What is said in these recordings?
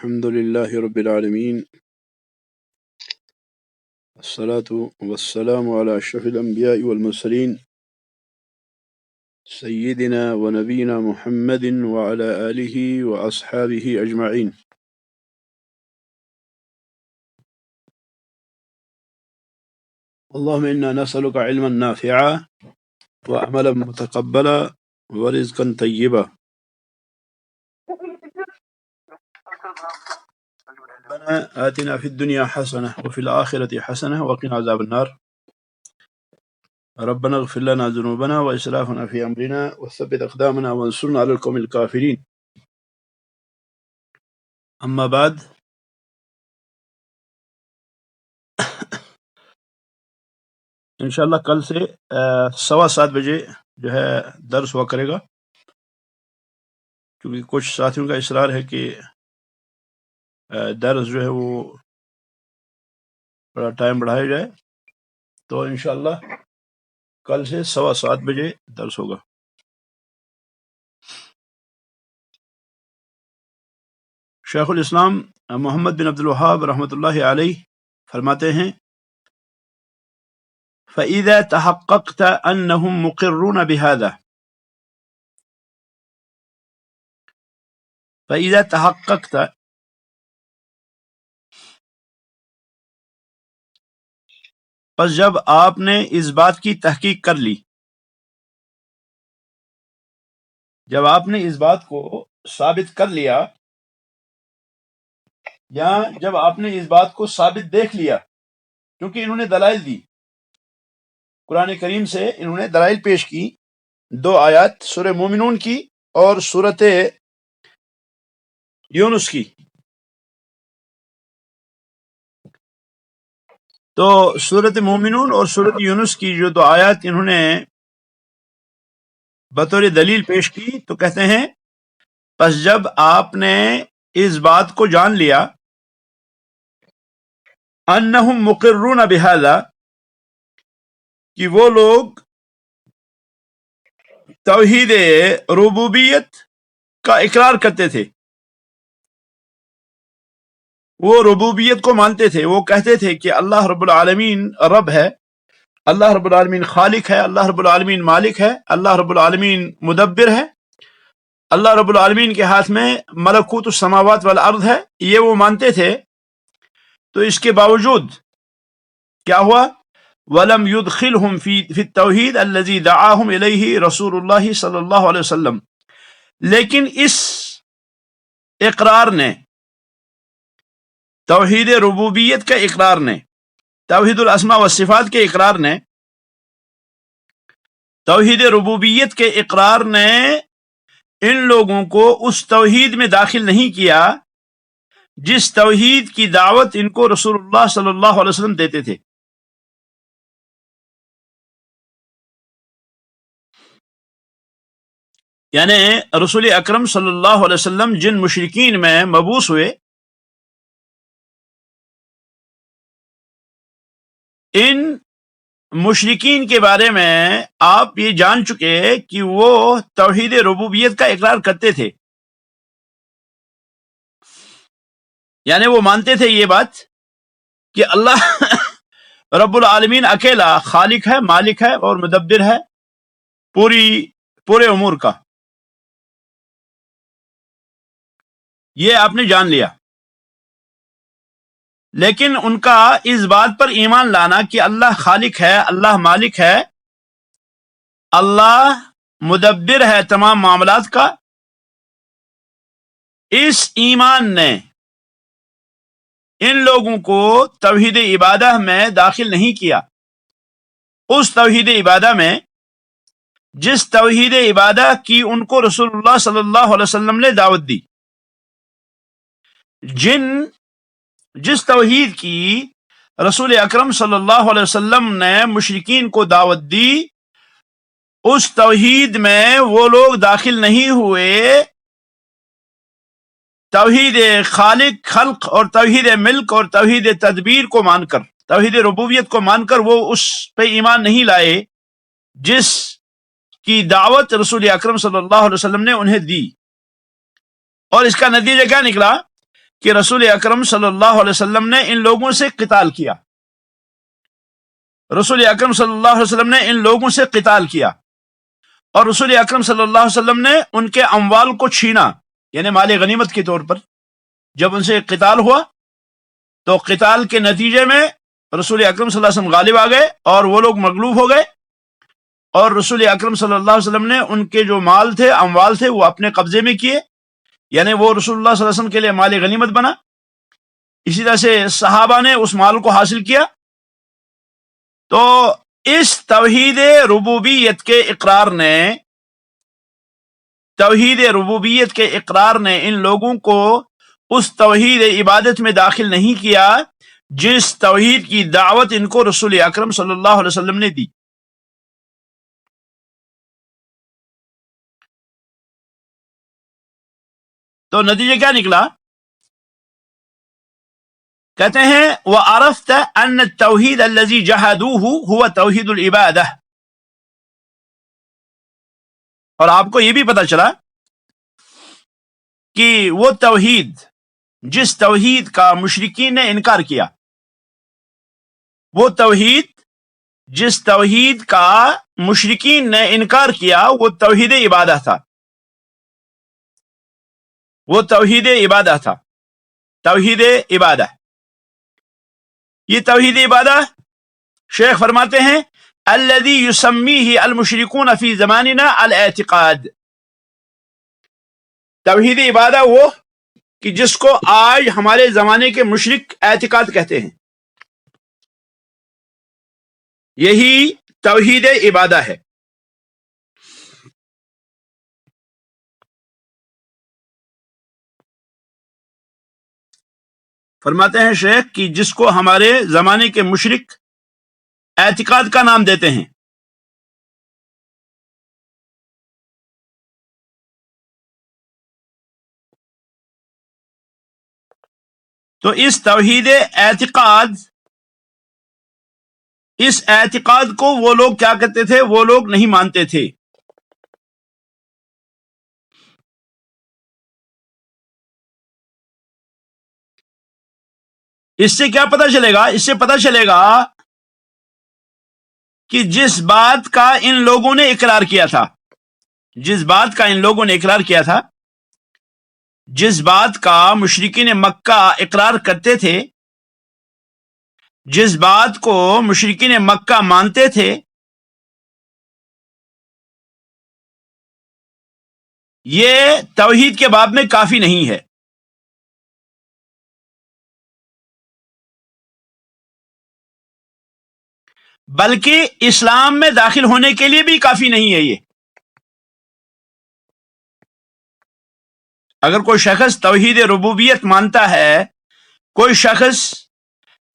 الحمد لله رب العالمين، الصلاة والسلام على أشرف الأنبياء والمرسلين سيدنا ونبينا محمد وعلى آله وأصحابه أجمعين. اللهم إنا نسألك علما نافعا وعملا متقبلا ورزقا طيبا. ربنا آتنا في الدنيا حسنة وفي الآخرة حسنة وقنا عذاب النار. ربنا اغفر لنا ذنوبنا وإسرافنا في أمرنا وثبت أقدامنا وانصرنا على القوم الكافرين. أما بعد، انشاءاللہ کل سے 7:15 بجے جو ہے درس ہوا کرے گا، کیونکہ کچھ ساتھیوں کا اصرار ہے کہ درس جو ہے وہ تھوڑا ٹائم بڑھایا جائے، تو انشاءاللہ کل سے 7:15 بجے درس ہوگا. شیخ الاسلام محمد بن عبد الوہاب رحمۃ اللہ علیہ فرماتے ہیں، فَإِذَا تَحَقَّقْتَ أَنَّهُمْ مُقِرُّونَ بِهَذَا فَإِذَا تَحَقَّقْتَ پس جب آپ نے اس بات کی تحقیق کر لی، جب آپ نے اس بات کو ثابت کر لیا، یا جب آپ نے اس بات کو ثابت دیکھ لیا، کیونکہ انہوں نے دلائل دی، قرآن کریم سے انہوں نے دلائل پیش کی، 2 آیات سورہ مومنون کی اور سورۃ یونس کی. تو سورۃ مومنون اور سورۃ یونس کی جو 2 آیات انہوں نے بطور دلیل پیش کی، تو کہتے ہیں پس جب آپ نے اس بات کو جان لیا، انہم مقرون بہذا، کہ وہ لوگ توحید ربوبیت کا اقرار کرتے تھے، وہ ربوبیت کو مانتے تھے، وہ کہتے تھے کہ اللہ رب العالمین رب ہے، اللہ رب العالمین خالق ہے، اللہ رب العالمین مالک ہے، اللہ رب العالمین مدبر ہے، اللہ رب العالمین کے ہاتھ میں ملکوت السماوات والارض ہے، یہ وہ مانتے تھے. تو اس کے باوجود کیا ہوا؟ وَلَمْ يُدْخِلْهُمْ فِي التَّوْحِيدِ الَّذِي دَعَاهُمْ إِلَيْهِ رسول اللہ صلی اللہ علیہ وسلم، لیکن اس اقرار نے، توحید ربوبیت کے اقرار نے، توحید الاسماء والصفات کے اقرار نے، توحید ربوبیت کے اقرار نے ان لوگوں کو اس توحید میں داخل نہیں کیا جس توحید کی دعوت ان کو رسول اللہ صلی اللہ علیہ وسلم دیتے تھے. یعنی رسول اکرم صلی اللہ علیہ وسلم جن مشرکین میں مبعوث ہوئے، ان مشرکین کے بارے میں آپ یہ جان چکے کہ وہ توحید ربوبیت کا اقرار کرتے تھے، یعنی وہ مانتے تھے یہ بات کہ اللہ رب العالمین اکیلا خالق ہے، مالک ہے اور مدبر ہے پورے امور کا. یہ آپ نے جان لیا، لیکن ان کا اس بات پر ایمان لانا کہ اللہ خالق ہے، اللہ مالک ہے، اللہ مدبر ہے تمام معاملات کا، اس ایمان نے ان لوگوں کو توحید عبادہ میں داخل نہیں کیا، اس توحید عبادہ میں جس توحید عبادہ کی ان کو رسول اللہ صلی اللہ علیہ وسلم نے دعوت دی، جس توحید کی رسول اکرم صلی اللہ علیہ وسلم نے مشرکین کو دعوت دی، اس توحید میں وہ لوگ داخل نہیں ہوئے. توحید خلق اور توحید ملک اور توحید تدبیر کو مان کر، توحید ربوبیت کو مان کر وہ اس پہ ایمان نہیں لائے جس کی دعوت رسول اکرم صلی اللہ علیہ وسلم نے انہیں دی. اور اس کا نتیجہ کیا نکلا کہ رسول اکرم صلی اللہ علیہ وسلم نے ان لوگوں سے قتال کیا. رسول اکرم صلی اللہ علیہ وسلم نے ان لوگوں سے قتال کیا اور رسول اکرم صلی اللہ علیہ وسلم نے ان کے اموال کو چھینا، یعنی مال غنیمت کے طور پر. جب ان سے قتال ہوا تو قتال کے نتیجے میں رسول اکرم صلی اللہ علیہ وسلم غالب آ گئے اور وہ لوگ مغلوب ہو گئے، اور رسول اکرم صلی اللہ علیہ وسلم نے ان کے جو مال تھے، اموال تھے، وہ اپنے قبضے میں کیے، یعنی وہ رسول اللہ صلی اللہ علیہ وسلم کے لیے مال غنیمت بنا. اسی طرح سے صحابہ نے اس مال کو حاصل کیا. تو اس توحید ربوبیت کے اقرار نے ان لوگوں کو اس توحید عبادت میں داخل نہیں کیا جس توحید کی دعوت ان کو رسول اکرم صلی اللہ علیہ وسلم نے دی. تو نتیجہ کیا نکلا؟ کہتے ہیں وَعَرَفْتَ أَنَّ التَّوْحِيدَ الَّذِي جَحَدُوهُ هُوَ تَوْحِيدُ الْعِبَادَةِ، اور آپ کو یہ بھی پتا چلا کہ وہ توحید جس توحید کا مشرکین نے انکار کیا، وہ توحید جس توحید کا مشرکین نے انکار کیا، وہ توحید عبادہ تھا. وہ توحید عبادہ تھا. توحید عبادہ، یہ توحید عبادہ شیخ فرماتے ہیں الذی یسمیہ المشرکون فی زماننا الاعتقاد. توحید عبادہ وہ کہ جس کو آج ہمارے زمانے کے مشرک اعتقاد کہتے ہیں، یہی توحید عبادہ ہے. فرماتے ہیں شیخ کہ جس کو ہمارے زمانے کے مشرک اعتقاد کا نام دیتے ہیں. تو اس توحید اعتقاد کو وہ لوگ کیا کہتے تھے؟ وہ لوگ نہیں مانتے تھے. اس سے کیا پتہ چلے گا؟ اس سے پتہ چلے گا کہ جس بات کا ان لوگوں نے اقرار کیا تھا، جس بات کا ان لوگوں نے اقرار کیا تھا، جس بات کا مشرکین مکہ اقرار کرتے تھے، جس بات کو مشرکین مکہ مانتے تھے، یہ توحید کے باب میں کافی نہیں ہے. بلکہ اسلام میں داخل ہونے کے لیے بھی کافی نہیں ہے. یہ اگر کوئی شخص توحید ربوبیت مانتا ہے، کوئی شخص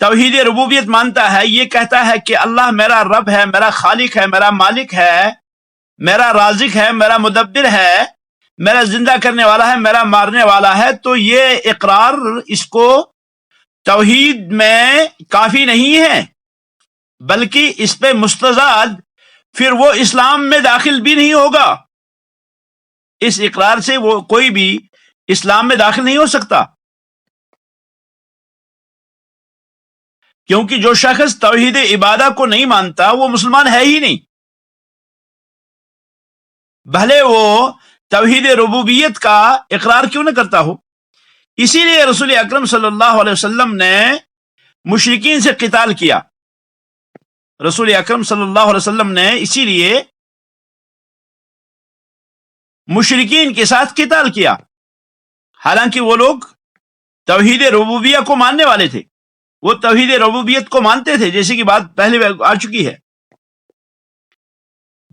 توحید ربوبیت مانتا ہے، یہ کہتا ہے کہ اللہ میرا رب ہے، میرا خالق ہے، میرا مالک ہے، میرا رازق ہے، میرا مدبر ہے، میرا زندہ کرنے والا ہے، میرا مارنے والا ہے، تو یہ اقرار اس کو توحید میں کافی نہیں ہے، بلکہ اس پہ مستزاد پھر وہ اسلام میں داخل بھی نہیں ہوگا. اس اقرار سے وہ کوئی بھی اسلام میں داخل نہیں ہو سکتا، کیونکہ جو شخص توحید عبادہ کو نہیں مانتا وہ مسلمان ہے ہی نہیں، بھلے وہ توحید ربوبیت کا اقرار کیوں نہ کرتا ہو. اسی لیے رسول اکرم صلی اللہ علیہ وسلم نے مشرکین سے قتال کیا. رسول اکرم صلی اللہ علیہ وسلم نے اسی لیے مشرکین کے ساتھ قتال کیا، حالانکہ وہ لوگ توحید ربوبیہ کو ماننے والے تھے، وہ توحید ربوبیت کو مانتے تھے، جیسے کہ بات پہلے آ چکی ہے.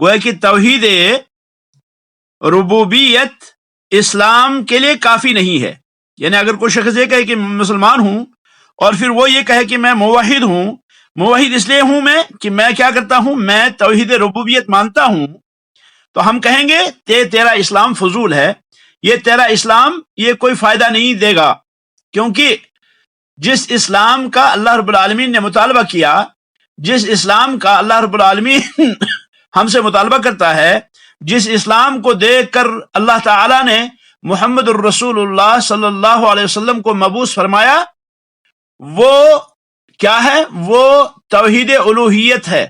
گویا کہ توحید ربوبیت اسلام کے لیے کافی نہیں ہے. یعنی اگر کوئی شخص یہ کہے کہ مسلمان ہوں اور پھر وہ یہ کہے کہ میں موحد ہوں، موحد اس لیے ہوں میں کہ میں کیا کرتا ہوں، میں توحید ربوبیت مانتا ہوں، تو ہم کہیں گے تیرا اسلام فضول ہے، یہ تیرا اسلام یہ کوئی فائدہ نہیں دے گا، کیونکہ جس اسلام کا اللہ رب العالمین نے مطالبہ کیا، جس اسلام کا اللہ رب العالمین ہم سے مطالبہ کرتا ہے، جس اسلام کو دیکھ کر اللہ تعالی نے محمد الرسول اللہ صلی اللہ علیہ وسلم کو مبعوث فرمایا وہ کیا ہے؟ وہ توحید الوہیت ہے.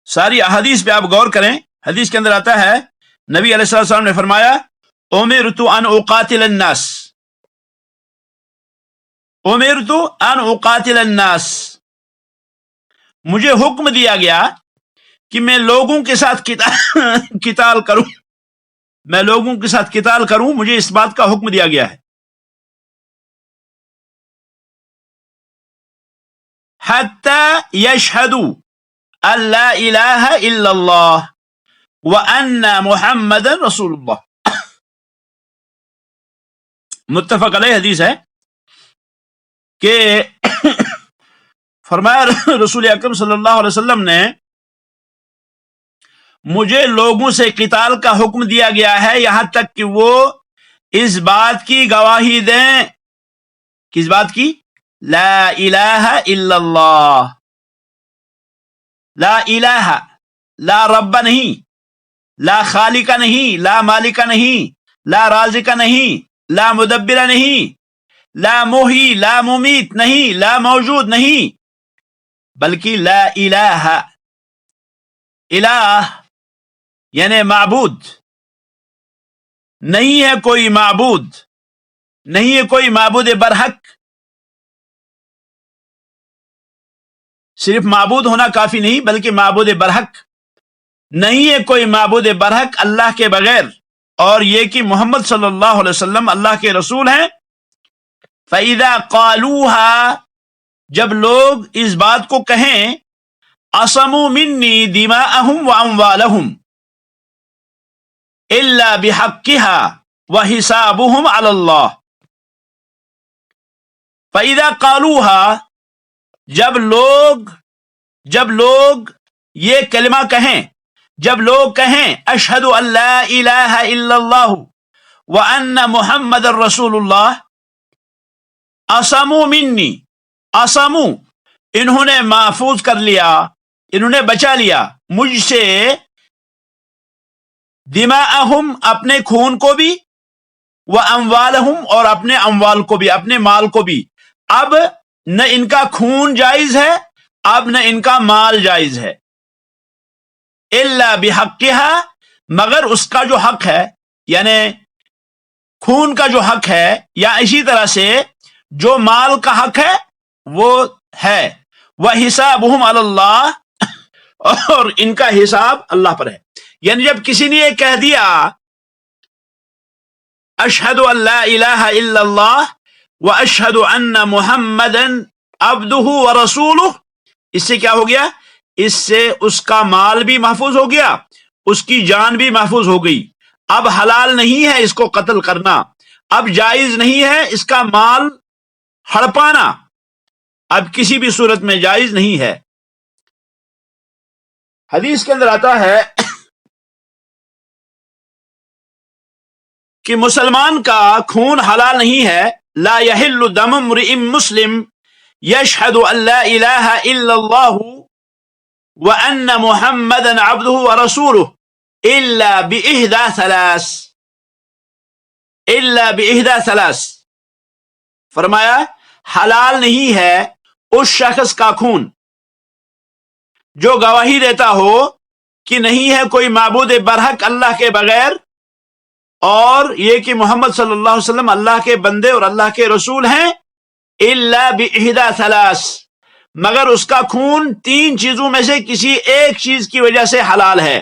ساری احادیث پہ آپ غور کریں. حدیث کے اندر آتا ہے نبی علیہ السلام نے فرمایا امرت ان اقاتل الناس، امرت ان اقاتل الناس، مجھے حکم دیا گیا کہ میں لوگوں کے ساتھ قتال کروں، میں لوگوں کے ساتھ قتال کروں، مجھے اس بات کا حکم دیا گیا ہے. حتی یشہدوا ان لا الہ الا اللہ وان محمد رسول اللہ. متفق علیہ حدیث ہے کہ فرمایا رسول اکرم صلی اللہ علیہ وسلم نے مجھے لوگوں سے قتال کا حکم دیا گیا ہے یہاں تک کہ وہ اس بات کی گواہی دیں. کس بات کی؟ لا الہ الا اللہ. لا الہ، لا رب نہیں، لا خالق نہیں، لا مالک نہیں، لا رازق نہیں، لا مدبر نہیں، لا محی لا ممیت نہیں، لا موجود نہیں، بلکہ لا الہ. الہ یعنی معبود، نہیں ہے کوئی معبود، نہیں ہے کوئی معبود برحق. صرف معبود ہونا کافی نہیں بلکہ معبود برحق، نہیں ہے کوئی معبود برحق اللہ کے بغیر، اور یہ کہ محمد صلی اللہ علیہ وسلم اللہ کے رسول ہیں. فَإِذَا قَالُوهَا، جب لوگ اس بات کو کہیں، عَصَمُوا مِنِّي دِمَاءَهُمْ وَأَمْوَالَهُمْ إِلَّا بِحَقِّهَا وَحِسَابُهُمْ عَلَى اللَّهِ. فَإِذَا قَالُوهَا، جب لوگ یہ کلمہ کہیں، جب لوگ کہیں اشہد ان لا الہ الا اللہ وان محمد الرسول اللہ، عصموا منی، عصموا انہوں نے محفوظ کر لیا، انہوں نے بچا لیا مجھ سے، دماءہم اپنے خون کو بھی، واموالہم اور اپنے اموال کو بھی، اپنے مال کو بھی. اب نہ ان کا خون جائز ہے، اب نہ ان کا مال جائز ہے. الا بحقھا، مگر اس کا جو حق ہے، یعنی خون کا جو حق ہے، یا اسی طرح سے جو مال کا حق ہے وہ ہے. وحسابہم علی اللہ، اور ان کا حساب اللہ پر ہے. یعنی جب کسی نے یہ کہہ دیا اشہد ان لا الہ الا اللہ واشہد ان محمدا عبدہ ورسولہ، اس سے کیا ہو گیا؟ اس سے اس کا مال بھی محفوظ ہو گیا، اس کی جان بھی محفوظ ہو گئی. اب حلال نہیں ہے اس کو قتل کرنا، اب جائز نہیں ہے اس کا مال ہڑپانا، اب کسی بھی صورت میں جائز نہیں ہے. حدیث کے اندر آتا ہے کہ مسلمان کا خون حلال نہیں ہے. لا یحل دم امرئ مسلم یشہد ان لا الہ الا اللہ وان محمدا عبدہ ورسولہ الا باحدی ثلاث، الا باحدی ثلاث. فرمایا حلال نہیں ہے اس شخص کا خون جو گواہی دیتا ہو کہ نہیں ہے کوئی معبود برحق اللہ کے بغیر، اور یہ کہ محمد صلی اللہ علیہ وسلم اللہ کے بندے اور اللہ کے رسول ہیں، الا باحدی ثلاث، مگر اس کا خون تین چیزوں میں سے کسی ایک چیز کی وجہ سے حلال ہے.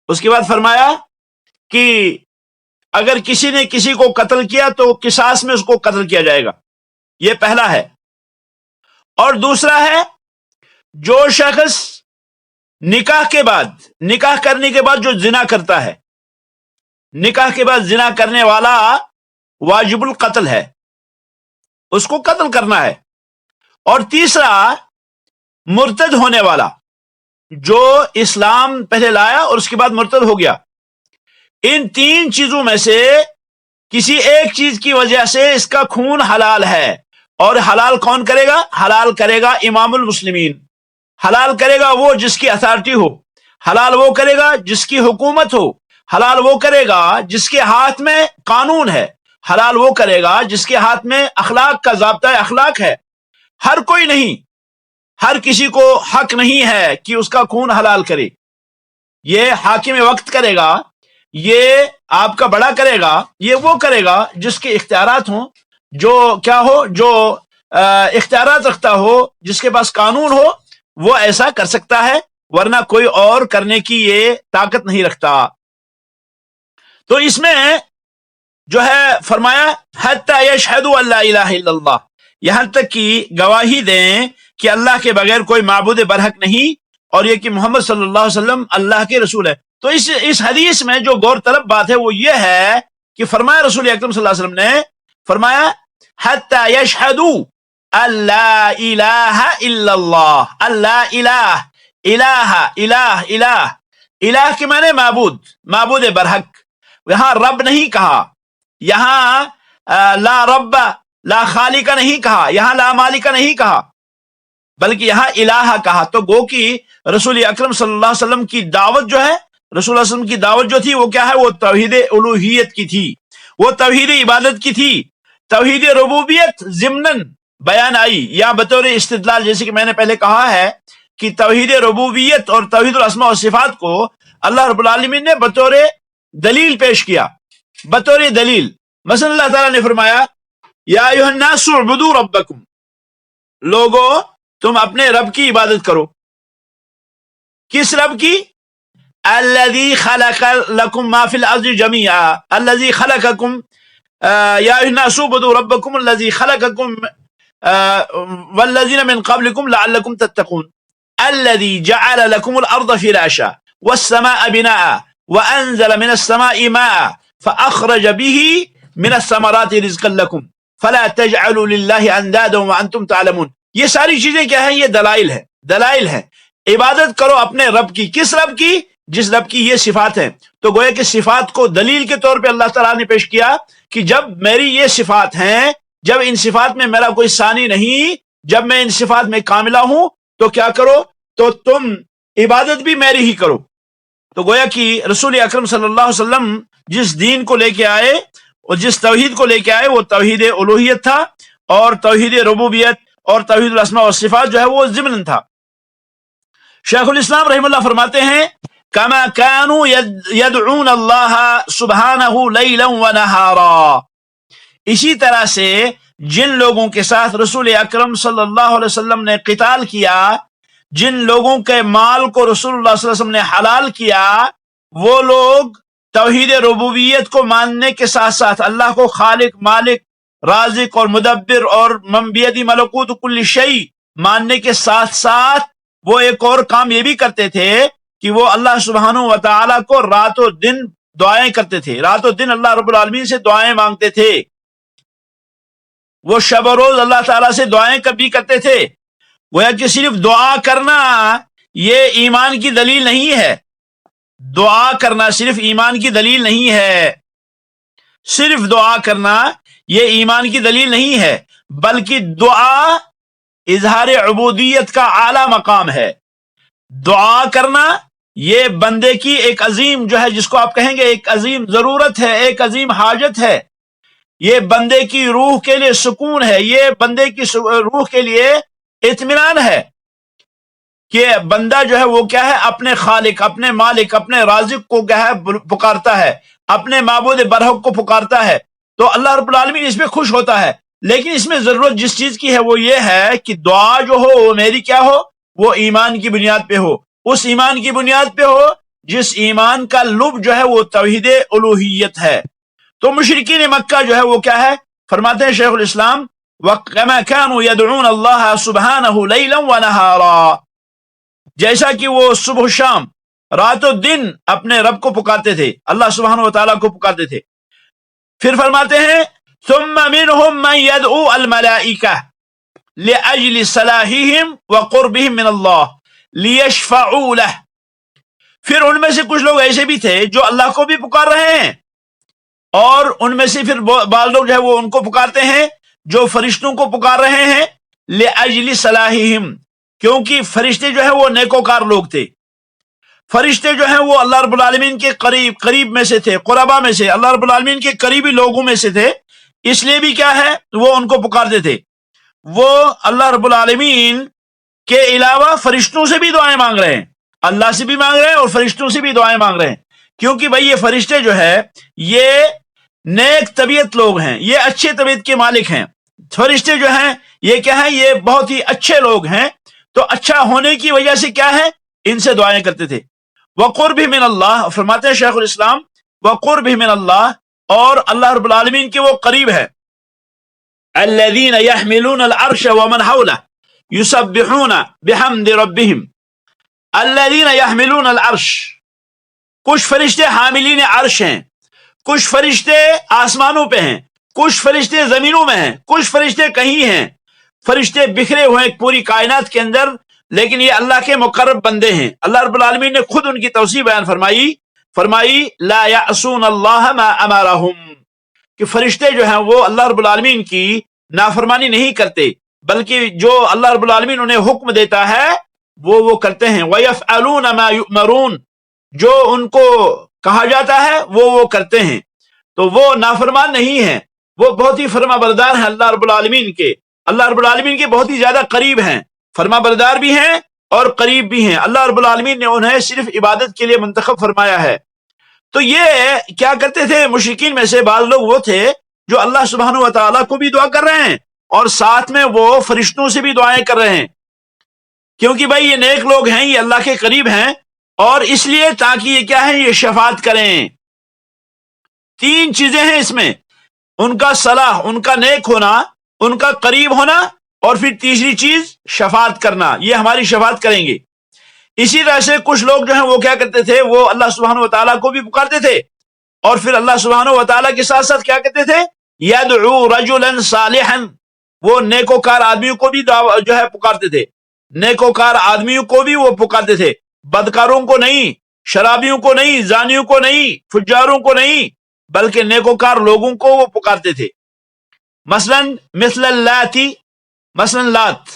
اس کے بعد فرمایا کہ اگر کسی نے کسی کو قتل کیا تو قصاص میں اس کو قتل کیا جائے گا، یہ پہلا ہے. اور دوسرا ہے جو شخص نکاح کے بعد، نکاح کرنے کے بعد جو زنا کرتا ہے، نکاح کے بعد زنا کرنے والا واجب القتل ہے، اس کو قتل کرنا ہے. اور تیسرا مرتد ہونے والا، جو اسلام پہلے لایا اور اس کے بعد مرتد ہو گیا. ان تین چیزوں میں سے کسی ایک چیز کی وجہ سے اس کا خون حلال ہے. اور حلال کون کرے گا؟ حلال کرے گا امام المسلمین، حلال کرے گا وہ جس کی اتھارٹی ہو، حلال وہ کرے گا جس کی حکومت ہو، حلال وہ کرے گا جس کے ہاتھ میں قانون ہے، حلال وہ کرے گا جس کے ہاتھ میں اخلاق کا ضابطہ اخلاق ہے۔ ہر کوئی نہیں، ہر کسی کو حق نہیں ہے کہ اس کا خون حلال کرے۔ یہ حاکم وقت کرے گا، یہ آپ کا بڑا کرے گا، یہ وہ کرے گا جس کے اختیارات ہوں، جو کیا ہو، جو اختیارات رکھتا ہو، جس کے پاس قانون ہو، وہ ایسا کر سکتا ہے، ورنہ کوئی اور کرنے کی یہ طاقت نہیں رکھتا۔ تو اس میں جو ہے فرمایا حتی یشہدوا ان لا الہ الا اللہ، یہاں تک کہ گواہی دیں کہ اللہ کے بغیر کوئی معبود برحق نہیں، اور یہ کہ محمد صلی اللہ علیہ وسلم اللہ کے رسول ہے۔ تو اس حدیث میں جو غور طلب بات ہے وہ یہ ہے کہ فرمایا رسول اکرم صلی اللہ علیہ وسلم نے فرمایا حتی یشہدوا ان لا الہ الا اللہ، اللہ الہ، الہ الہ الہ، الہ کے معنی معبود، معبود برحق۔ یہاں رب نہیں کہا، یہاں لا رب لا خالق نہیں کہا، یہاں لا مالک نہیں کہا، بلکہ یہاں الہ کہا۔ تو گو کہ رسول اکرم صلی اللہ علیہ وسلم کی دعوت جو ہے، رسول اللہ علیہ وسلم کی دعوت جو تھی وہ کیا ہے، وہ توحید الوہیت کی تھی، وہ توحید عبادت کی تھی۔ توحید ربوبیت ضمناً بیان آئی یا بطور استدلال، جیسے کہ میں نے پہلے کہا ہے کہ توحید ربوبیت اور توحید الاسماء والصفات کو اللہ رب العالمین نے بطور دلیل پیش کیا، بطور دلیل۔ مثلا اللہ تعالیٰ نے فرمایا یا ایھا الناس اعبدوا ربکم، لوگو تم اپنے رب کی عبادت کرو۔ کس رب کی؟ الذی خلق لکم ما فی الارض جمیعا، الذی خلقکم، یا ایھا الناس اعبدوا ربکم الذی خلقکم والذین من قبلکم لعلکم تتقون، الذی جعل لکم الارض فراشا والسماء بناء وانزل من السماء ماء فاخرج به من الثمرات رزقا لکم فلا تجعلوا للہ اندادا وانتم تعلمون۔ یہ ساری چیزیں کیا ہیں؟ یہ دلائل ہے، دلائل ہیں۔ عبادت کرو اپنے رب کی، کس رب کی؟ جس رب کی یہ صفات ہیں۔ تو گویا کہ صفات کو دلیل کے طور پہ اللہ تعالیٰ نے پیش کیا کہ جب میری یہ صفات ہیں، جب ان صفات میں میرا کوئی ثانی نہیں، جب میں ان صفات میں کاملہ ہوں، تو کیا کرو؟ تو تم عبادت بھی میری ہی کرو۔ تو گویا کہ رسول اکرم صلی اللہ علیہ وسلم جس دین کو لے کے آئے اور جس توحید کو لے کے آئے وہ توحید الوہیت تھا، اور توحید ربوبیت اور توحید الاسماء والصفات جو ہے وہ ضمن تھا۔ شیخ الاسلام رحمہ اللہ فرماتے ہیں کما كانوا يدعون اللہ سبحانہ لیلا ونہارا، اسی طرح سے جن لوگوں کے ساتھ رسول اکرم صلی اللہ علیہ وسلم نے قتال کیا، جن لوگوں کے مال کو رسول اللہ صلی اللہ علیہ وسلم نے حلال کیا، وہ لوگ توحید ربوبیت کو ماننے کے ساتھ ساتھ اللہ کو خالق، مالک، رازق اور مدبر اور من بیدی ملکوت کل شیء ماننے کے ساتھ ساتھ وہ ایک اور کام یہ بھی کرتے تھے کہ وہ اللہ سبحانہ و تعالیٰ کو رات و دن دعائیں کرتے تھے، رات و دن اللہ رب العالمین سے دعائیں مانگتے تھے، وہ شب و روز اللہ تعالیٰ سے دعائیں کبھی کرتے تھے۔ گویا کہ صرف دعا کرنا یہ ایمان کی دلیل نہیں ہے، دعا کرنا صرف ایمان کی دلیل نہیں ہے، صرف دعا کرنا یہ ایمان کی دلیل نہیں ہے، بلکہ دعا اظہار عبودیت کا اعلیٰ مقام ہے۔ دعا کرنا یہ بندے کی ایک عظیم جو ہے، جس کو آپ کہیں گے ایک عظیم ضرورت ہے، ایک عظیم حاجت ہے، یہ بندے کی روح کے لیے سکون ہے، یہ بندے کی روح کے لیے اطمینان ہے کہ بندہ جو ہے وہ کیا ہے، اپنے خالق، اپنے مالک، اپنے رازق کو کیا ہے پکارتا ہے، اپنے معبود برحق کو پکارتا ہے، تو اللہ رب العالمین اس میں خوش ہوتا ہے۔ لیکن اس میں ضرورت جس چیز کی ہے وہ یہ ہے کہ دعا جو ہو وہ میری کیا ہو، وہ ایمان کی بنیاد پہ ہو، اس ایمان کی بنیاد پہ ہو جس ایمان کا لب جو ہے وہ توحید الوہیت ہے۔ تو مشرکین مکہ جو ہے وہ کیا ہے، فرماتے ہیں شیخ الاسلام وَكَمَا كَانُوا يَدْعُونَ اللَّهَ سُبْحَانَهُ لَيْلًا وَنَهَارًا، جیسا کہ وہ صبح و شام، رات و دن اپنے رب کو پکارتے تھے، اللہ سبحانہ و تعالیٰ کو پکارتے تھے۔ پھر فرماتے ہیں ثُمَّ مِنْهُمْ مَنْ يَدْعُو الْمَلَائِكَةَ لِأَجْلِ صَلَاحِهِمْ وَقُرْبِهِمْ مِنَ اللَّهِ لِيَشْفَعُوا لَهُ، پھر ان میں سے کچھ لوگ ایسے بھی تھے جو اللہ کو بھی پکار رہے ہیں، اور ان میں سے پھر بعض لوگ جو ہے وہ ان کو پکارتے ہیں جو فرشتوں کو پکار رہے ہیں، لِأَجْلِ صَلَاحِهِمْ، کیونکہ فرشتے جو ہے وہ نیکوکار لوگ تھے، فرشتے جو ہیں وہ اللہ رب العالمین کے قریب میں سے تھے، قربا میں سے، اللہ رب العالمین کے قریبی لوگوں میں سے تھے، اس لیے بھی کیا ہے وہ ان کو پکارتے تھے۔ وہ اللہ رب العالمین کے علاوہ فرشتوں سے بھی دعائیں مانگ رہے ہیں، اللہ سے بھی مانگ رہے ہیں اور فرشتوں سے بھی دعائیں مانگ رہے ہیں، کیونکہ بھائی یہ فرشتے جو ہے یہ نیک طبیعت لوگ ہیں، یہ اچھے طبیعت کے مالک ہیں۔ فرشتے جو ہیں یہ کیا ہے، یہ بہت ہی اچھے لوگ ہیں، تو اچھا ہونے کی وجہ سے کیا ہے ان سے دعائیں کرتے تھے۔ وقرب من اللہ، فرماتے ہیں شیخ الاسلام وقرب من اللہ، اور اللہ رب العالمین کے وہ قریب ہے۔ الذین یحملون العرش ومن حولہ یسبحون بحمد ربہم۔ الذین یحملون العرش، کچھ فرشتے حاملین عرش ہیں، کچھ فرشتے آسمانوں پہ ہیں، کچھ فرشتے زمینوں میں ہیں، کچھ فرشتے کہیں ہیں، فرشتے بکھرے ہوئے ہیں پوری کائنات کے اندر، لیکن یہ اللہ کے مقرب بندے ہیں۔ اللہ رب العالمین نے خود ان کی توصیف بیان فرمائی لا یعصون اللہ ما امرہم، کہ فرشتے جو ہیں وہ اللہ رب العالمین کی نافرمانی نہیں کرتے، بلکہ جو اللہ رب العالمین انہیں حکم دیتا ہے وہ کرتے ہیں۔ وَيَفْعَلُونَ مَا يُؤْمَرُونَ، جو ان کو کہا جاتا ہے وہ کرتے ہیں، تو وہ نافرمان نہیں ہیں، وہ بہت ہی فرما بردار ہیں اللہ رب العالمین کے، اللہ رب العالمین کے بہت ہی زیادہ قریب ہیں، فرما بردار بھی ہیں اور قریب بھی ہیں۔ اللہ رب العالمین نے انہیں صرف عبادت کے لیے منتخب فرمایا ہے۔ تو یہ کیا کرتے تھے، مشرکین میں سے بعض لوگ وہ تھے جو اللہ سبحانہ و تعالیٰ کو بھی دعا کر رہے ہیں اور ساتھ میں وہ فرشتوں سے بھی دعائیں کر رہے ہیں، کیونکہ بھائی یہ نیک لوگ ہیں، یہ اللہ کے قریب ہیں، اور اس لیے تاکہ یہ کیا ہے، یہ شفاعت کریں۔ تین چیزیں ہیں اس میں، ان کا صلاح، ان کا نیک ہونا، ان کا قریب ہونا، اور پھر تیسری چیز شفاعت کرنا، یہ ہماری شفاعت کریں گے۔ اسی طرح سے کچھ لوگ جو ہیں وہ کیا کرتے تھے، وہ اللہ سبحانہ و تعالیٰ کو بھی پکارتے تھے، اور پھر اللہ سبحانہ و تعالیٰ کے ساتھ ساتھ کیا کرتے تھے، یدعو رجلا صالحا، وہ نیکوکار آدمیوں کو بھی جو ہے پکارتے تھے، نیکوکار آدمیوں کو بھی وہ پکارتے تھے، بدکاروں کو نہیں، شرابیوں کو نہیں، زانیوں کو نہیں، فجاروں کو نہیں، بلکہ نیکوکار لوگوں کو وہ پکارتے تھے۔ مثلا اللاتی، مثلا لات،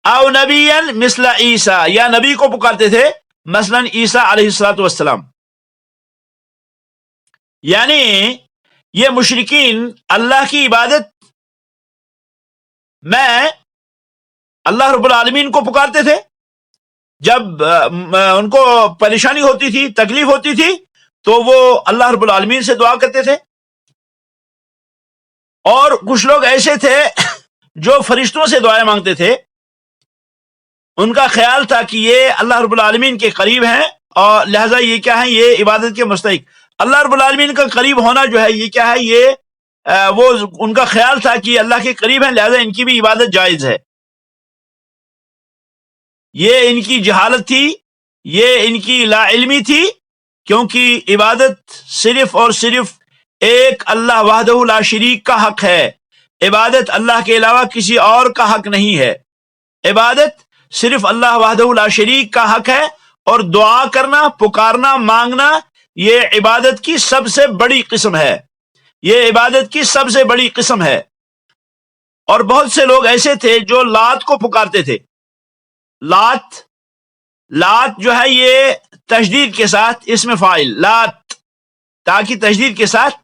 او نبیا مثل عیسیٰ، یا نبی کو پکارتے تھے مثلا عیسیٰ علیہ السلام۔ یعنی یہ مشرکین اللہ کی عبادت میں اللہ رب العالمین کو پکارتے تھے، جب ان کو پریشانی ہوتی تھی، تکلیف ہوتی تھی، تو وہ اللہ رب العالمین سے دعا کرتے تھے۔ اور کچھ لوگ ایسے تھے جو فرشتوں سے دعائیں مانگتے تھے، ان کا خیال تھا کہ یہ اللہ رب العالمین کے قریب ہیں اور لہٰذا یہ کیا ہے، یہ عبادت کے مستحق۔ اللہ رب العالمین کا قریب ہونا جو ہے یہ کیا ہے، یہ وہ ان کا خیال تھا کہ یہ اللہ کے قریب ہیں، لہٰذا ان کی بھی عبادت جائز ہے۔ یہ ان کی جہالت تھی، یہ ان کی لا علمی تھی، کیونکہ عبادت صرف اور صرف ایک اللہ وحدہ لا شریک کا حق ہے، عبادت اللہ کے علاوہ کسی اور کا حق نہیں ہے، عبادت صرف اللہ وحدہ لا شریک کا حق ہے، اور دعا کرنا، پکارنا، مانگنا یہ عبادت کی سب سے بڑی قسم ہے، یہ عبادت کی سب سے بڑی قسم ہے۔ اور بہت سے لوگ ایسے تھے جو لات کو پکارتے تھے۔ لات جو ہے یہ تشدید کے ساتھ اسم فاعل، لات تاکہ تشدید کے ساتھ،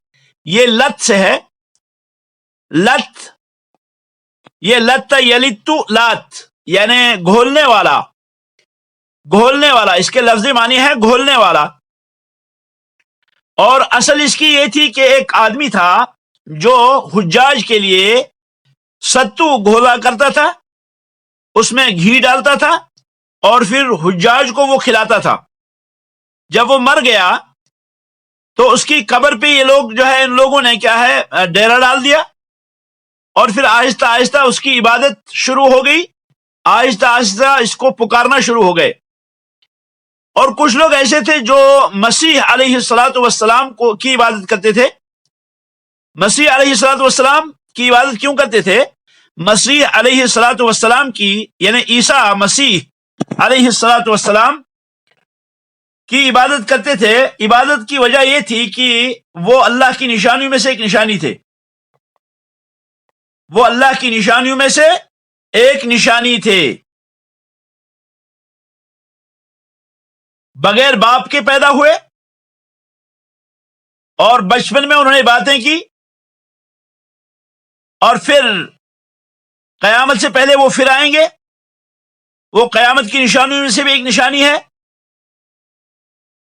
یہ لت سے ہے، لت، یہ لت یلتو لات، یعنی گھولنے والا، گھولنے والا، اس کے لفظی معنی ہے گھولنے والا۔ اور اصل اس کی یہ تھی کہ ایک آدمی تھا جو حجاج کے لیے ستو گھولا کرتا تھا، اس میں گھی ڈالتا تھا اور پھر حجاج کو وہ کھلاتا تھا۔ جب وہ مر گیا تو اس کی قبر پہ یہ لوگ جو ہے، ان لوگوں نے کیا ہے، ڈیرا ڈال دیا، اور پھر آہستہ آہستہ اس کی عبادت شروع ہو گئی، آہستہ آہستہ اس کو پکارنا شروع ہو گئے۔ اور کچھ لوگ ایسے تھے جو مسیح علیہ السلام کی عبادت کرتے تھے۔ مسیح علیہ السلام کی عبادت کیوں کرتے تھے؟ مسیح علیہ السلام کی، یعنی عیسیٰ مسیح علیہ السلام کی عبادت کرتے تھے۔ عبادت کی وجہ یہ تھی کہ وہ اللہ کی نشانیوں میں سے ایک نشانی تھے، وہ اللہ کی نشانیوں میں سے ایک نشانی تھے۔ بغیر باپ کے پیدا ہوئے اور بچپن میں انہوں نے باتیں کی، اور پھر قیامت سے پہلے وہ پھر آئیں گے، وہ قیامت کی نشانیوں میں سے بھی ایک نشانی ہے،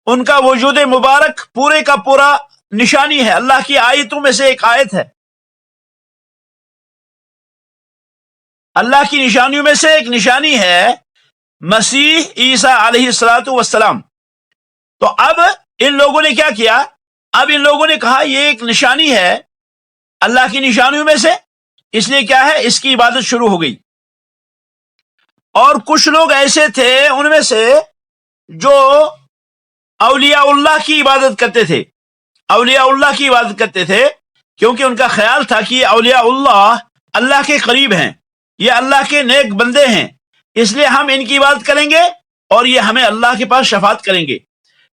ان کا وجود مبارک پورے کا پورا نشانی ہے، اللہ کی آیتوں میں سے ایک آیت ہے، اللہ کی نشانیوں میں سے ایک نشانی ہے مسیح عیسیٰ علیہ الصلوۃ والسلام۔ تو اب ان لوگوں نے کیا کیا؟ اب ان لوگوں نے کہا یہ ایک نشانی ہے اللہ کی نشانیوں میں سے، اس لیے کیا ہے، اس کی عبادت شروع ہو گئی۔ اور کچھ لوگ ایسے تھے ان میں سے جو اولیاء اللہ کی عبادت کرتے تھے، اولیاء اللہ کی عبادت کرتے تھے، کیونکہ ان کا خیال تھا کہ اولیاء اللہ اللہ کے قریب ہیں، یہ اللہ کے نیک بندے ہیں، اس لیے ہم ان کی عبادت کریں گے اور یہ ہمیں اللہ کے پاس شفاعت کریں گے۔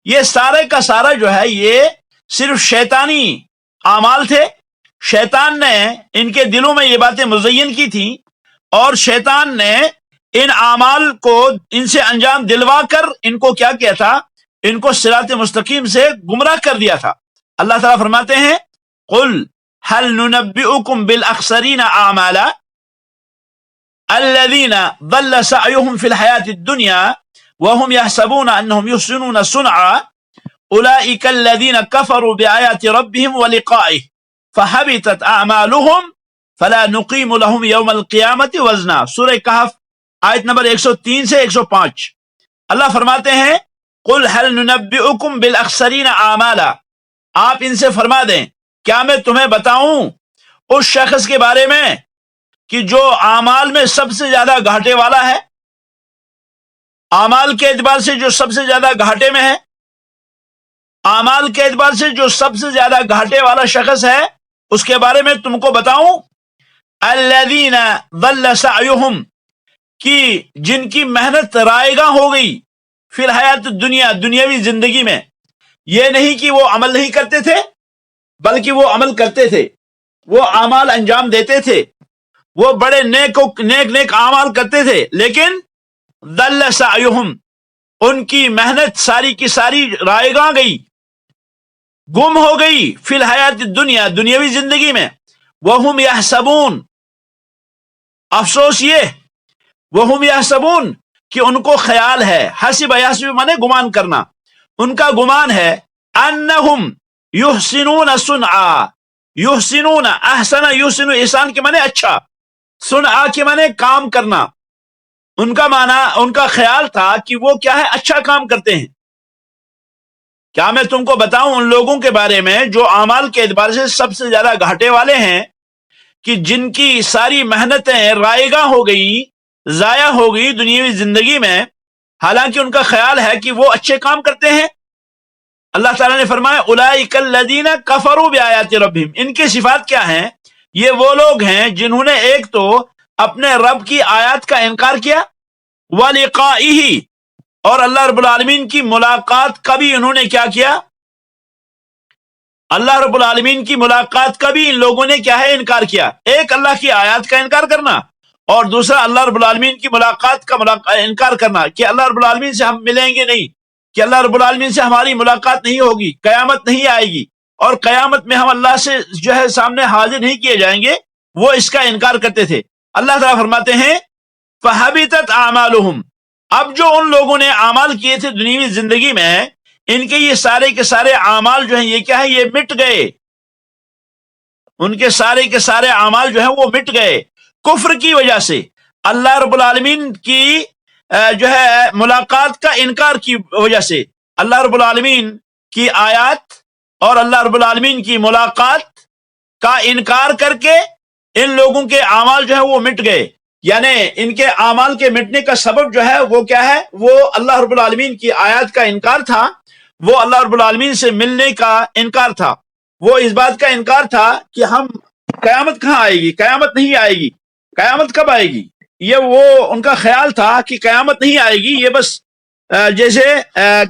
یہ سارے کا سارا جو ہے یہ صرف شیطانی اعمال تھے، شیطان نے ان کے دلوں میں یہ باتیں مزین کی تھیں، اور شیطان نے ان اعمال کو ان سے انجام دلوا کر ان کو کیا کیا تھا، ان کو صراط مستقیم سے گمراہ کر دیا تھا۔ اللہ تعالیٰ فرماتے ہیں قل هل ننبئكم بالاخسرین اعمالا الذين ضل سعيهم في الحياة الدنيا وهم يحسبون انهم يحسنون صنعا اولئك الذين كفروا بآيات ربهم ولقائه فحبطت اعمالهم فلا نقيم لهم يوم القيامة وزنا۔ سورہ کہف آیت نمبر 103 سے 105۔ اللہ فرماتے ہیں قل هل ننبئكم بالاخسرین اعمالا، آپ ان سے فرما دیں کیا میں تمہیں بتاؤں اس شخص کے بارے میں کہ جو اعمال میں سب سے زیادہ گھاٹے والا ہے، اعمال کے اعتبار سے جو سب سے زیادہ گھاٹے میں ہے، اعمال کے اعتبار سے جو سب سے زیادہ گھاٹے والا شخص ہے، اس کے بارے میں تم کو بتاؤں الذین ضل سعیہم، کہ جن کی محنت رائے گاں ہو گئی فی الحیات الدنیا، دنیاوی زندگی میں۔ یہ نہیں کہ وہ عمل نہیں کرتے تھے، بلکہ وہ عمل کرتے تھے، وہ اعمال انجام دیتے تھے، وہ بڑے نیک اعمال کرتے تھے، لیکن ضل سعیہم، ان کی محنت ساری کی ساری رائے گاں گئی، گم ہو گئی فی الحیات الدنیا، دنیاوی زندگی میں۔ وہم یحسبون، افسوس یہ، وہم یحسبون کہ ان کو خیال ہے، حسب یحسب مانے گمان کرنا، ان کا گمان ہے، انہم یحسنون صنعا، یحسنون، احسن یحسن، احسان کے معنی اچھا، صنعا کے معنی کام کرنا، ان کا معنی، ان کا خیال تھا کہ وہ کیا ہے، اچھا کام کرتے ہیں۔ کیا میں تم کو بتاؤں ان لوگوں کے بارے میں جو اعمال کے اعتبار سے سب سے زیادہ گھاٹے والے ہیں، کہ جن کی ساری محنتیں رائے گاں ہو گئی، ضائع ہو گئی دنیاوی زندگی میں، حالانکہ ان کا خیال ہے کہ وہ اچھے کام کرتے ہیں۔ اللہ تعالیٰ نے فرمایا اولئک الذین کفروا بآیات ربہم، ان کی صفات کیا ہیں؟ یہ وہ لوگ ہیں جنہوں نے ایک تو اپنے رب کی آیات کا انکار کیا، ولقائہ، اور اللہ رب العالمین کی ملاقات کا بھی انہوں نے کیا کیا، اللہ رب العالمین کی ملاقات کا بھی ان لوگوں نے کیا ہے، انکار کیا۔ ایک اللہ کی آیات کا انکار کرنا، اور دوسرا اللہ رب العالمین کی ملاقات کا انکار کرنا، کہ اللہ رب العالمین سے ہم ملیں گے نہیں، کہ اللہ رب العالمین سے ہماری ملاقات نہیں ہوگی، قیامت نہیں آئے گی، اور قیامت میں ہم اللہ سے جو ہے سامنے حاضر نہیں کیے جائیں گے، وہ اس کا انکار کرتے تھے۔ اللہ تعالیٰ فرماتے ہیں فَحَبِطَتْ أَعْمَالُهُمْ، اب جو ان لوگوں نے اعمال کیے تھے دنیوی زندگی میں، ان کے یہ سارے کے سارے اعمال جو ہیں یہ کیا ہے، یہ مٹ گئے، ان کے سارے اعمال جو ہیں وہ مٹ گئے کفر کی وجہ سے، اللہ رب العالمین کی جو ہے ملاقات کا انکار کی وجہ سے۔ اللہ رب العالمین کی آیات اور اللہ رب العالمین کی ملاقات کا انکار کر کے ان لوگوں کے اعمال جو ہے وہ مٹ گئے، یعنی ان کے اعمال کے مٹنے کا سبب جو ہے وہ کیا ہے، وہ اللہ رب العالمین کی آیات کا انکار تھا، وہ اللہ رب العالمین سے ملنے کا انکار تھا، وہ اس بات کا انکار تھا کہ ہم قیامت کہاں آئے گی، قیامت نہیں آئے گی، قیامت کب آئے گی، یہ وہ ان کا خیال تھا کہ قیامت نہیں آئے گی، یہ بس جیسے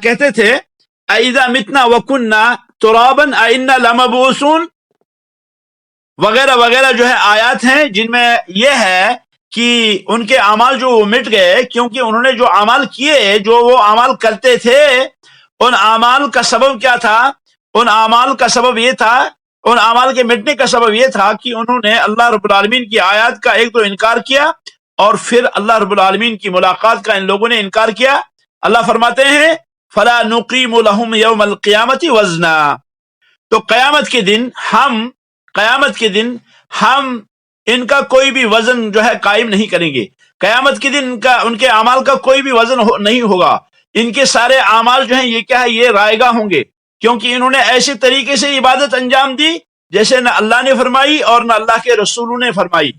کہتے تھے اذا متنا وکننا ترابا ائنا لمبعوثون وغیرہ وغیرہ جو ہے آیات ہیں جن میں یہ ہے کہ ان کے اعمال جو مٹ گئے، کیونکہ انہوں نے جو اعمال کیے، جو وہ اعمال کرتے تھے ان اعمال کا سبب کیا تھا؟ ان اعمال کا سبب یہ تھا، ان اعمال کے مٹنے کا سبب یہ تھا کہ انہوں نے اللہ رب العالمین کی آیات کا ایک تو انکار کیا، اور پھر اللہ رب العالمین کی ملاقات کا ان لوگوں نے انکار کیا۔ اللہ فرماتے ہیں فَلَا نُقِيمُ لَهُمْ يَوْمَ الْقِيَامَةِ وَزْنًا، تو قیامت کے دن ہم ان کا کوئی بھی وزن جو ہے قائم نہیں کریں گے۔ قیامت کے دن ان کے اعمال کا کوئی بھی وزن نہیں ہوگا۔ ان کے سارے اعمال جو ہیں یہ کیا ہے؟ یہ رائے گاہ ہوں گے، کیونکہ انہوں نے ایسے طریقے سے عبادت انجام دی جیسے نہ اللہ نے فرمائی اور نہ اللہ کے رسولوں نے فرمائی،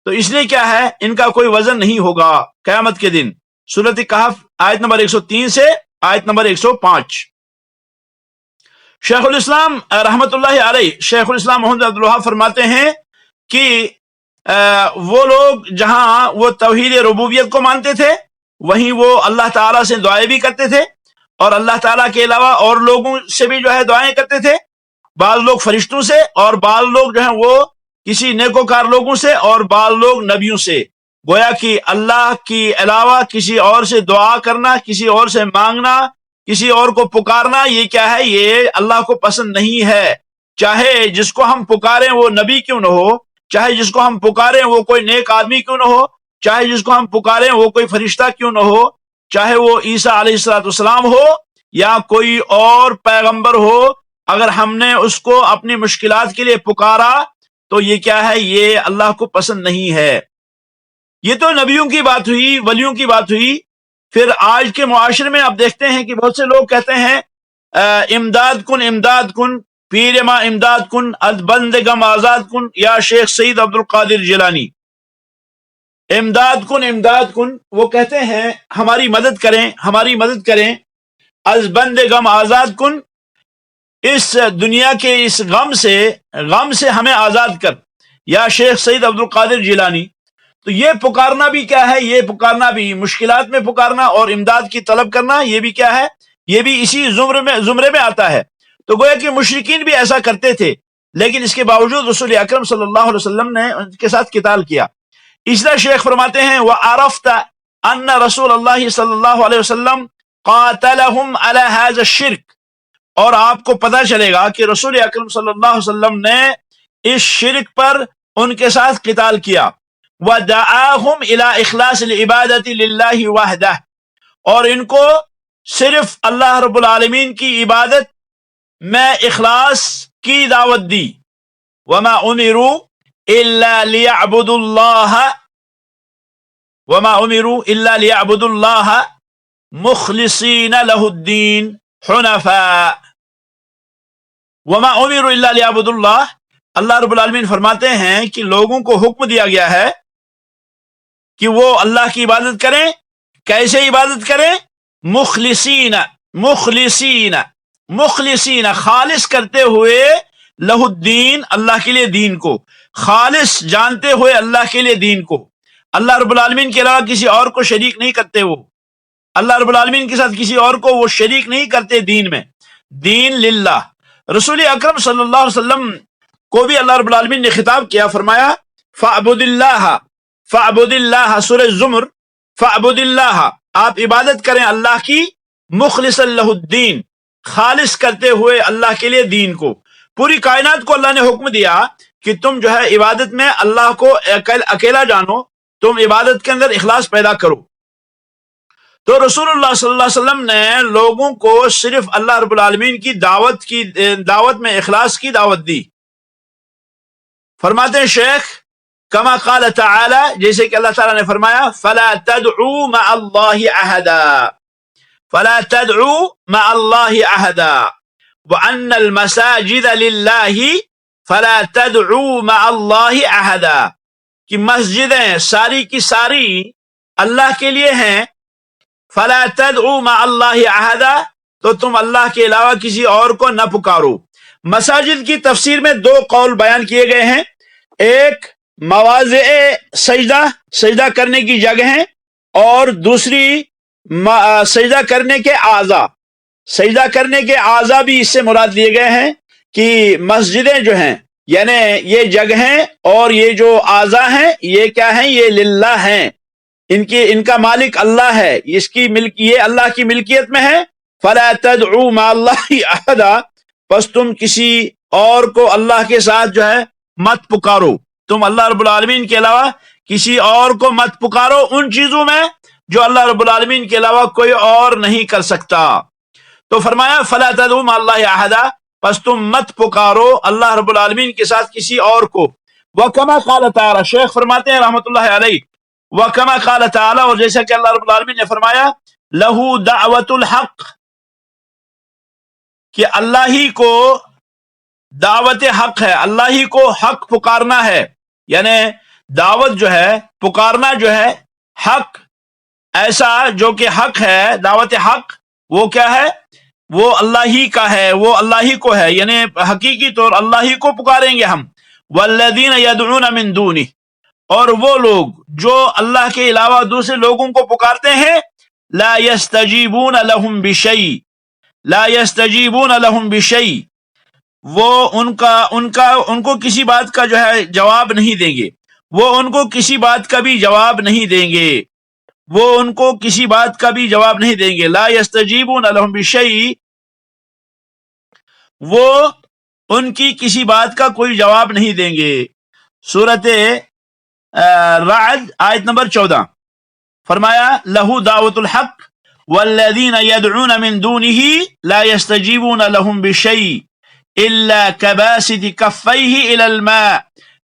تو اس لیے کیا ہے؟ ان کا کوئی وزن نہیں ہوگا قیامت کے دن۔ سورۃ کہف آیت نمبر 103 سے آیت نمبر 105۔ شیخ الاسلام رحمت اللہ علیہ، شیخ الاسلام محمد عبد الوہاب فرماتے ہیں کہ وہ لوگ جہاں وہ توحید ربوبیت کو مانتے تھے، وہیں وہ اللہ تعالیٰ سے دعائیں بھی کرتے تھے، اور اللہ تعالیٰ کے علاوہ اور لوگوں سے بھی جو ہے دعائیں کرتے تھے، بعض لوگ فرشتوں سے، اور بعض لوگ جو ہیں وہ کسی نیکوکار لوگوں سے، اور بعض لوگ نبیوں سے۔ گویا کہ اللہ کے علاوہ کسی اور سے دعا کرنا، کسی اور سے مانگنا، کسی اور کو پکارنا، یہ کیا ہے؟ یہ اللہ کو پسند نہیں ہے۔ چاہے جس کو ہم پکاریں وہ نبی کیوں نہ ہو، چاہے جس کو ہم پکاریں وہ کوئی نیک آدمی کیوں نہ ہو، چاہے جس کو ہم پکاریں وہ کوئی فرشتہ کیوں نہ ہو، چاہے وہ عیسیٰ علیہ السلام ہو یا کوئی اور پیغمبر ہو، اگر ہم نے اس کو اپنی مشکلات کے لیے پکارا تو یہ کیا ہے؟ یہ اللہ کو پسند نہیں ہے۔ یہ تو نبیوں کی بات ہوئی، ولیوں کی بات ہوئی۔ پھر آج کے معاشرے میں آپ دیکھتے ہیں کہ بہت سے لوگ کہتے ہیں امداد کن پیر ما امداد کن، بندگم آزاد کن یا شیخ سید عبد القادر جیلانی۔ امداد کن، وہ کہتے ہیں ہماری مدد کریں، از بندگم آزاد کن، اس دنیا کے اس غم سے ہمیں آزاد کر، یا شیخ سید عبد القادر جیلانی۔ تو یہ پکارنا بھی کیا ہے؟ یہ پکارنا بھی مشکلات میں پکارنا اور امداد کی طلب کرنا، یہ بھی کیا ہے؟ یہ بھی اسی زمرے میں آتا ہے۔ تو گویا کہ مشرکین بھی ایسا کرتے تھے، لیکن اس کے باوجود رسول اکرم صلی اللہ علیہ وسلم نے ان کے ساتھ قتال کیا۔ اس لیے شیخ فرماتے ہیں وَعَرَفْتَ أَنَّ رسول اللہ صلی اللہ علیہ وسلم قاتلہم علی هذا الشرک، اور آپ کو پتہ چلے گا کہ رسول اکرم صلی اللہ علیہ وسلم نے اس شرک پر ان کے ساتھ قتال کیا۔ وَدَعَاهُمْ إِلَىٰ إِخْلَاصِ الْعِبَادَةِ لِلَّهِ وَحْدَهُ، اور ان کو صرف اللہ رب العالمین کی عبادت میں اخلاص کی دعوت دی۔ وَمَا أُمِرُوا إِلَّا لِيَعْبُدُوا اللَّهَ مُخْلِصِينَ لَهُ الدِّينَ حُنَفَاءَ۔ وَمَا أُمِرُوا إِلَّا لِيَعْبُدُوا اللَّهَ، اللہ رب العالمین فرماتے ہیں کہ لوگوں کو حکم دیا گیا ہے کہ وہ اللہ کی عبادت کریں۔ کیسے عبادت کریں؟ مخلصین، خالص کرتے ہوئے، لہ الدین، اللہ کے لیے دین کو خالص جانتے ہوئے، اللہ کے لیے دین کو، اللہ رب العالمین کے علاوہ کسی اور کو شریک نہیں کرتے، وہ اللہ رب العالمین کے ساتھ کسی اور کو وہ شریک نہیں کرتے دین میں، دین للہ۔ رسول اکرم صلی اللہ علیہ وسلم کو بھی اللہ رب العالمین نے خطاب کیا، فرمایا فَاعْبُدِ اللَّهَ، سورہ زمر، فَاعْبُدِ اللَّهَ، آپ عبادت کریں اللہ کی، مخلص لہ الدین، خالص کرتے ہوئے اللہ کے لیے دین کو۔ پوری کائنات کو اللہ نے حکم دیا کہ تم جو ہے عبادت میں اللہ کو اکیلا جانو، تم عبادت کے اندر اخلاص پیدا کرو۔ تو رسول اللہ صلی اللہ علیہ وسلم نے لوگوں کو صرف اللہ رب العالمین کی دعوت میں اخلاص کی دعوت دی۔ فرماتے ہیں شیخ کما قال تعالی، جیسے کہ اللہ تعالیٰ نے فرمایا فَلَا تَدْعُوا مَعَ اللَّهِ أَحَدًا، فَلَا تَدْعُوا مَعَ اللَّهِ أَحَدًا وَأَنَّ الْمَسَاجِدَ لِلَّهِ فَلَا تَدْعُوا مَعَ اللَّهِ أَحَدًا، کہ مسجدیں ساری کی ساری اللہ کے لیے ہیں، فَلَا تَدْعُوا مَعَ اللَّهِ أَحَدًا، تو تم اللہ کے علاوہ کسی اور کو نہ پکارو۔ مساجد کی تفسیر میں دو قول بیان کیے گئے ہیں، ایک مواضع سجدہ کرنے کی جگہ ہیں، اور دوسری سجدہ کرنے کے اعضاء بھی اس سے مراد لیے گئے ہیں کہ مسجدیں جو ہیں یعنی یہ جگہیں اور یہ جو اعضاء ہیں یہ کیا ہیں؟ یہ للہ ہیں، ان کا مالک اللہ ہے، یہ اللہ کی ملکیت میں ہے، فلا تدعو مع اللہ احدا، پس تم کسی اور کو اللہ کے ساتھ جو ہے مت پکارو، تم اللہ رب العالمین کے علاوہ کسی اور کو مت پکارو ان چیزوں میں جو اللہ رب العالمین کے علاوہ کوئی اور نہیں کر سکتا۔ تو فرمایا فلا تدعو مع اللہ احدا، پس تم مت پکارو اللہ رب العالمین کے ساتھ کسی اور کو۔ وَكَمَا قَالَ تعالیٰ، شیخ فرماتے ہیں رحمۃ اللہ علیہ، وَكَمَا قَالَ تعالیٰ، اور جیسا کہ اللہ رب العالمین نے فرمایا لَهُ دَعْوَةُ الْحَقِّ، کہ اللہ ہی کو دعوت حق ہے، اللہ ہی کو حق پکارنا ہے، یعنی دعوت جو ہے، پکارنا جو ہے حق، ایسا جو کہ حق ہے، دعوت حق وہ کیا ہے؟ وہ اللہ ہی کا ہے، وہ اللہ ہی کو ہے، یعنی حقیقی طور اللہ ہی کو پکاریں گے ہم۔ والذین یدعون من دونہ، اور وہ لوگ جو اللہ کے علاوہ دوسرے لوگوں کو پکارتے ہیں، لا یستجیبون لہم بشیء، لا یستجیبون لہم بشیء، وہ ان کو کسی بات کا جو ہے جواب نہیں دیں گے، وہ ان کو کسی بات کا بھی جواب نہیں دیں گے، وہ ان کو کسی بات کا بھی جواب نہیں دیں گے۔ لا یستجیبون لہم بشیء، وہ ان کی کسی بات کا کوئی جواب نہیں دیں گے۔ سورۃ رعد آیت نمبر 14، فرمایا لہو دعوت الحق والذین یدعون من دونہ لا یستجیبون لہم بشیء الا کباسط کفیہ الی الماء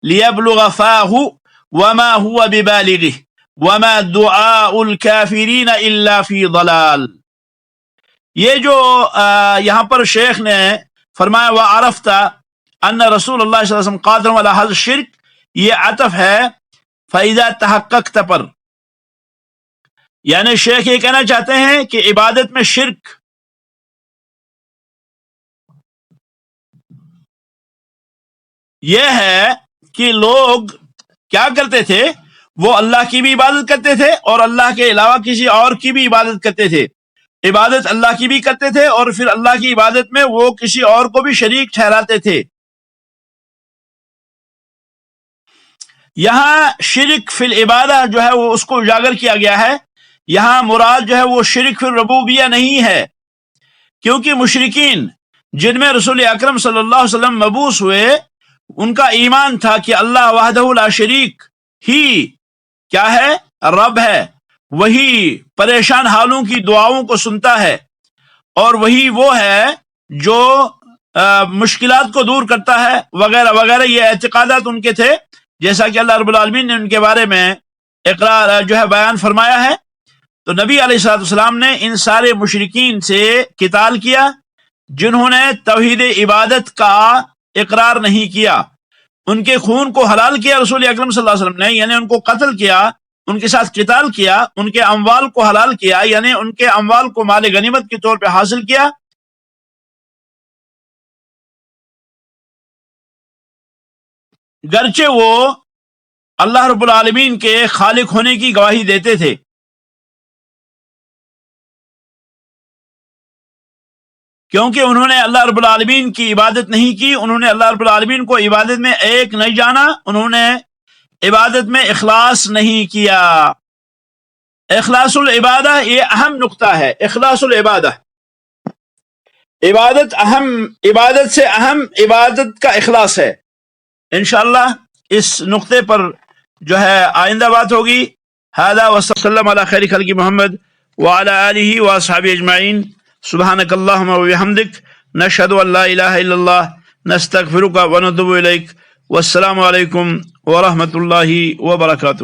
لیبلغ فاہ وما هو ببالغہ وما دعاء الکافرین الا فی ضلال۔ یہ جو یہاں پر شیخ نے فرمایا وعرفت ان رسول اللہ صلی اللہ علیہ وسلم قادر علی هذا الشرک، یہ عطف ہے فاذا تحققت پر، یعنی شیخ یہ کہنا چاہتے ہیں کہ عبادت میں شرک یہ ہے کہ لوگ کیا کرتے تھے، وہ اللہ کی بھی عبادت کرتے تھے اور اللہ کے علاوہ کسی اور کی بھی عبادت کرتے تھے، عبادت اللہ کی بھی کرتے تھے اور پھر اللہ کی عبادت میں وہ کسی اور کو بھی شریک ٹھہراتے تھے۔ یہاں شرک فی العبادہ جو ہے وہ اس کو اجاگر کیا گیا ہے، یہاں مراد جو ہے وہ شرک فی الربوبیہ نہیں ہے، کیونکہ مشرکین جن میں رسول اکرم صلی اللہ علیہ وسلم مبعوث ہوئے ان کا ایمان تھا کہ اللہ وحدہ لا شریک ہی کیا ہے؟ رب ہے، وہی پریشان حالوں کی دعاؤں کو سنتا ہے، اور وہی وہ ہے جو مشکلات کو دور کرتا ہے وغیرہ وغیرہ، یہ اعتقادات ان کے تھے، جیسا کہ اللہ رب العالمین نے ان کے بارے میں اقرار جو ہے بیان فرمایا ہے۔ تو نبی علیہ الصلوۃ والسلام نے ان سارے مشرکین سے قتال کیا جنہوں نے توحید عبادت کا اقرار نہیں کیا، ان کے خون کو حلال کیا رسول اکرم صلی اللہ علیہ وسلم نے، یعنی ان کو قتل کیا، ان کے ساتھ قتال کیا، ان کے اموال کو حلال کیا، یعنی ان کے اموال کو مال غنیمت کے طور پہ حاصل کیا، گرچہ وہ اللہ رب العالمین کے خالق ہونے کی گواہی دیتے تھے۔ کیونکہ انہوں نے اللہ رب العالمین کی عبادت نہیں کی، انہوں نے اللہ رب العالمین کو عبادت میں ایک نہیں جانا، انہوں نے عبادت میں اخلاص نہیں کیا۔ اخلاص العبادہ یہ اہم نقطہ ہے، اخلاص العبادہ، عبادت سے اہم عبادت کا اخلاص ہے۔ انشاءاللہ اس نقطے پر جو ہے آئندہ بات ہوگی۔ ھذا وصلی اللہ علی خیر خلق محمد وعلی آلہ واصحابہ اجمعین۔ سبحانک اللہم وبحمدک، نشہد ان لا الہ الا اللہ، نستغفرک ونتوب الیک، والسلام علیکم ورحمۃ اللہ وبرکاتہ۔